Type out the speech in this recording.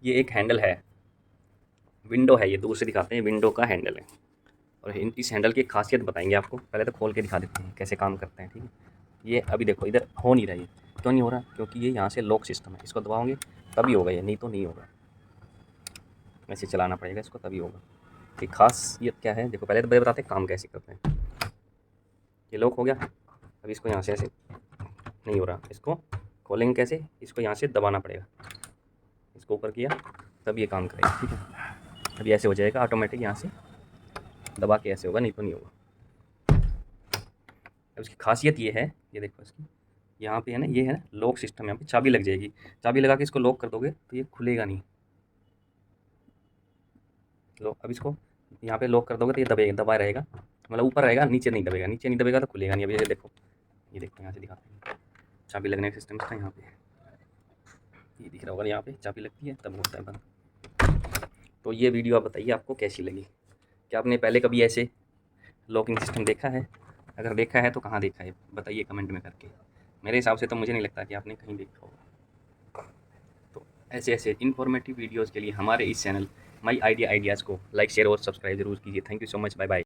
ये एक हैंडल है, विंडो है, ये दूर से दिखाते हैं, विंडो का हैंडल है। और इस हैंडल की एक खासियत बताएंगे आपको। पहले तो खोल के दिखा देते हैं कैसे काम करते हैं, ठीक है। ये अभी देखो इधर हो नहीं रहा, ये क्यों नहीं हो रहा? क्योंकि ये यहाँ से लॉक सिस्टम है, इसको दबाओगे तभी होगा, ये नहीं तो नहीं होगा। ऐसे चलाना पड़ेगा इसको तभी होगा। एक खासियत क्या है देखो, पहले तो बताते हैं काम कैसे करते हैं। ये लॉक हो गया, अब इसको यहाँ से ऐसे नहीं हो रहा, इसको खोलेंगे कैसे? इसको यहाँ से दबाना पड़ेगा, इसको ऊपर किया तब ये काम करेगा, ठीक है। अब ये ऐसे हो जाएगा ऑटोमेटिक, यहाँ से दबा के ऐसे होगा, नहीं तो नहीं होगा। अब इसकी खासियत ये है, ये देखो इसकी, यहाँ पे है ना, ये है ना लॉक सिस्टम, यहाँ पे चाबी लग जाएगी। चाबी लगा के इसको लॉक कर दोगे तो ये खुलेगा नहीं। लो अब इसको यहाँ पे लॉक कर दोगे तो ये दबा रहेगा, मतलब ऊपर रहेगा, नीचे नहीं दबेगा, नीचे नहीं दबेगा तो खुलेगा नहीं। अब ये देखो, ये देखो यहाँ से दिखाते हैं चाबी लगने का सिस्टम इसका। यहाँ पे ये दिख रहा होगा, यहाँ पे चाबी लगती है तब होता है बंद। तो ये वीडियो आप बताइए आपको कैसी लगी? क्या आपने पहले कभी ऐसे लॉकिंग सिस्टम देखा है? अगर देखा है तो कहाँ देखा है बताइए कमेंट में करके। मेरे हिसाब से तो मुझे नहीं लगता कि आपने कहीं देखा होगा। तो ऐसे ऐसे इन्फॉर्मेटिव वीडियोज़ के लिए हमारे इस चैनल माई आइडियाज़ को लाइक शेयर और सब्सक्राइब जरूर कीजिए। Thank you so much, bye bye.